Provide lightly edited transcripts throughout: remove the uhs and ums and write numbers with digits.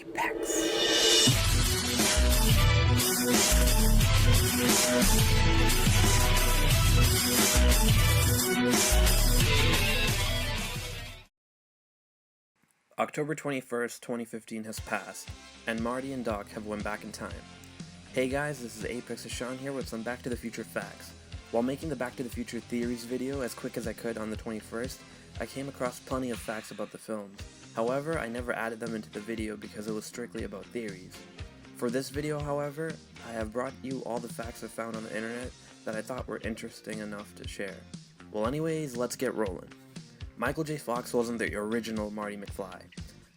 Apex. October 21st, 2015 has passed, and Marty and Doc have went back in time. Hey guys, this is Apex Sean here with some Back to the Future facts. While making the Back to the Future theories video as quick as I could on the 21st, I came across plenty of facts about the films. However, I never added them into the video because it was strictly about theories. For this video, however, I have brought you all the facts I found on the internet that I thought were interesting enough to share. Well anyways, let's get rolling. Michael J. Fox wasn't the original Marty McFly.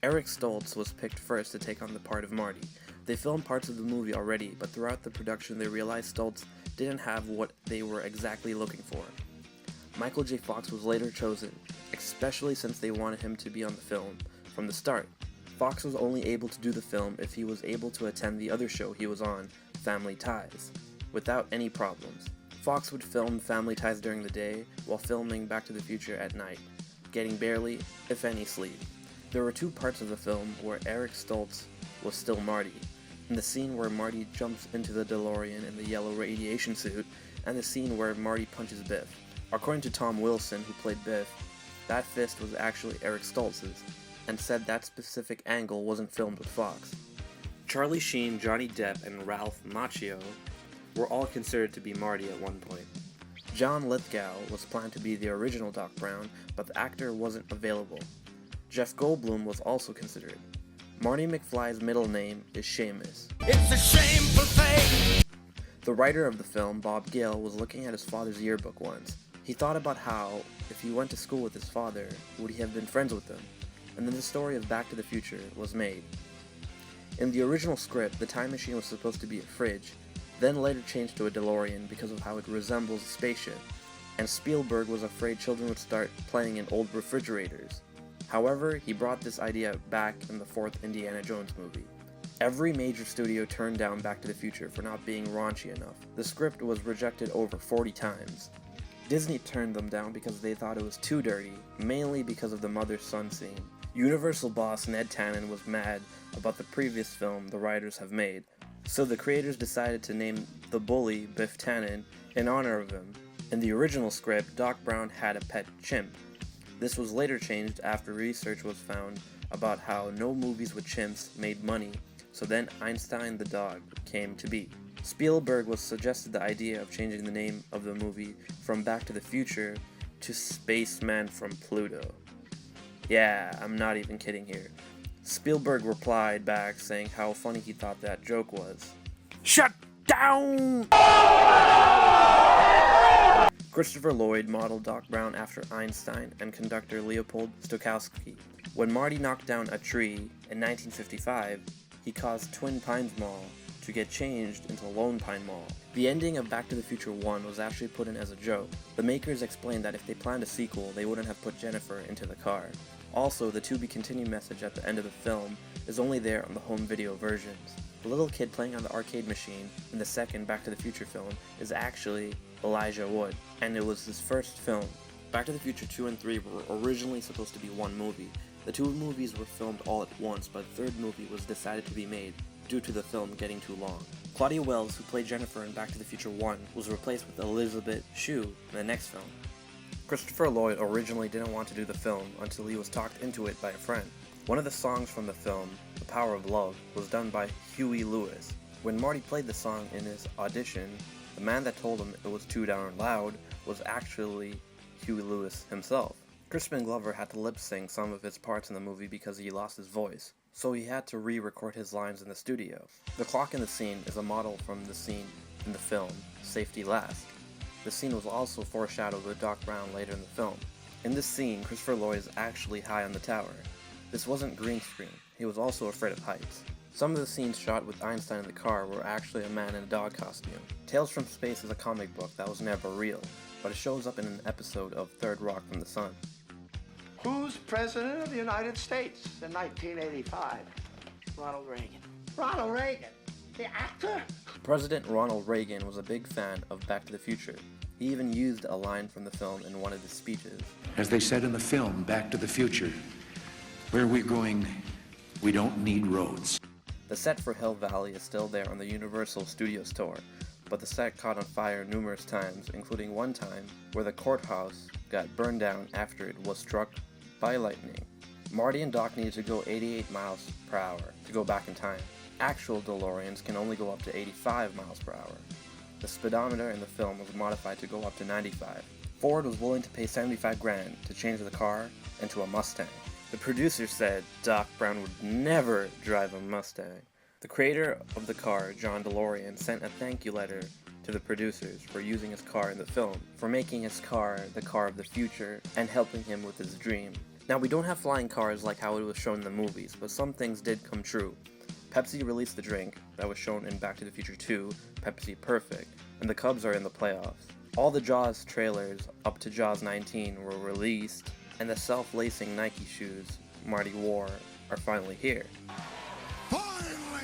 Eric Stoltz was picked first to take on the part of Marty. They filmed parts of the movie already, but throughout the production they realized Stoltz didn't have what they were exactly looking for. Michael J. Fox was later chosen, especially since they wanted him to be on the film from the start. Fox was only able to do the film if he was able to attend the other show he was on, Family Ties, without any problems. Fox would film Family Ties during the day while filming Back to the Future at night, getting barely, if any, sleep. There were two parts of the film where Eric Stoltz was still Marty. In the scene where Marty jumps into the DeLorean in the yellow radiation suit, and the scene where Marty punches Biff. According to Tom Wilson, who played Biff, that fist was actually Eric Stoltz's, and said that specific angle wasn't filmed with Fox. Charlie Sheen, Johnny Depp, and Ralph Macchio were all considered to be Marty at one point. John Lithgow was planned to be the original Doc Brown, but the actor wasn't available. Jeff Goldblum was also considered. Marty McFly's middle name is Seamus. It's a shameful fate! The writer of the film, Bob Gale, was looking at his father's yearbook once. He thought about how, if he went to school with his father, would he have been friends with him? And then the story of Back to the Future was made. In the original script, the time machine was supposed to be a fridge, then later changed to a DeLorean because of how it resembles a spaceship, and Spielberg was afraid children would start playing in old refrigerators. However, he brought this idea back in the fourth Indiana Jones movie. Every major studio turned down Back to the Future for not being raunchy enough. The script was rejected over 40 times. Disney turned them down because they thought it was too dirty, mainly because of the mother-son scene. Universal boss Ned Tannen was mad about the previous film the writers have made, so the creators decided to name the bully Biff Tannen in honor of him. In the original script, Doc Brown had a pet chimp. This was later changed after research was found about how no movies with chimps made money, so then Einstein the dog came to be. Spielberg was suggested the idea of changing the name of the movie from Back to the Future to Spaceman from Pluto. Yeah, I'm not even kidding here. Spielberg replied back saying how funny he thought that joke was. Shut down! Christopher Lloyd modeled Doc Brown after Einstein and conductor Leopold Stokowski. When Marty knocked down a tree in 1955, he caused Twin Pines Mall to get changed into Lone Pine Mall. The ending of Back to the Future 1 was actually put in as a joke. The makers explained that if they planned a sequel, they wouldn't have put Jennifer into the car. Also, the to be continued message at the end of the film is only there on the home video versions. The little kid playing on the arcade machine in the second Back to the Future film is actually Elijah Wood, and it was his first film. Back to the Future 2 and 3 were originally supposed to be one movie. The two movies were filmed all at once, but the third movie was decided to be made due to the film getting too long. Claudia Wells, who played Jennifer in Back to the Future 1, was replaced with Elizabeth Shue in the next film. Christopher Lloyd originally didn't want to do the film until he was talked into it by a friend. One of the songs from the film, The Power of Love, was done by Huey Lewis. When Marty played the song in his audition, the man that told him it was too darn loud was actually Huey Lewis himself. Crispin Glover had to lip-sync some of his parts in the movie because he lost his voice, so he had to re-record his lines in the studio. The clock in the scene is a model from the scene in the film, Safety Last. The scene was also foreshadowed with Doc Brown later in the film. In this scene, Christopher Lloyd is actually high on the tower. This wasn't green screen, he was also afraid of heights. Some of the scenes shot with Einstein in the car were actually a man in a dog costume. Tales from Space is a comic book that was never real, but it shows up in an episode of Third Rock from the Sun. Who's President of the United States in 1985? Ronald Reagan. Ronald Reagan, the actor? President Ronald Reagan was a big fan of Back to the Future. He even used a line from the film in one of his speeches. As they said in the film, Back to the Future, where we're going We don't need roads. The set for Hill Valley is still there on the Universal Studios tour, but the set caught on fire numerous times, including one time where the courthouse got burned down after it was struck by lightning. Marty and Doc needed to go 88 miles per hour to go back in time. Actual DeLoreans can only go up to 85 miles per hour. The speedometer in the film was modified to go up to 95. Ford was willing to pay $75 grand to change the car into a Mustang. The producer said Doc Brown would never drive a Mustang. The creator of the car, John DeLorean, sent a thank you letter to the producers for using his car in the film, for making his car the car of the future, and helping him with his dream. Now, we don't have flying cars like how it was shown in the movies, but some things did come true. Pepsi released the drink that was shown in Back to the Future 2, Pepsi Perfect, and the Cubs are in the playoffs. All the Jaws trailers up to Jaws 19 were released, and the self-lacing Nike shoes Marty wore are finally here. Finally!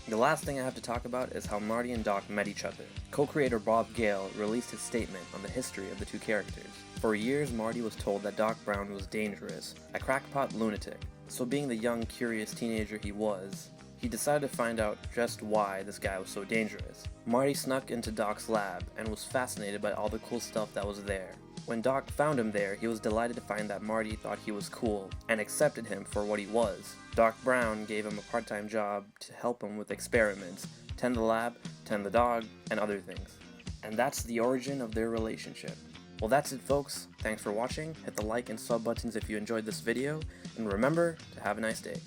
The last thing I have to talk about is how Marty and Doc met each other. Co-creator Bob Gale released his statement on the history of the two characters. For years, Marty was told that Doc Brown was dangerous, a crackpot lunatic. So being the young, curious teenager he was, he decided to find out just why this guy was so dangerous. Marty snuck into Doc's lab and was fascinated by all the cool stuff that was there. When Doc found him there, he was delighted to find that Marty thought he was cool and accepted him for what he was. Doc Brown gave him a part-time job to help him with experiments, tend the lab, tend the dog, and other things. And that's the origin of their relationship. Well, that's it, folks. Thanks for watching. Hit the like and sub buttons if you enjoyed this video, and remember to have a nice day.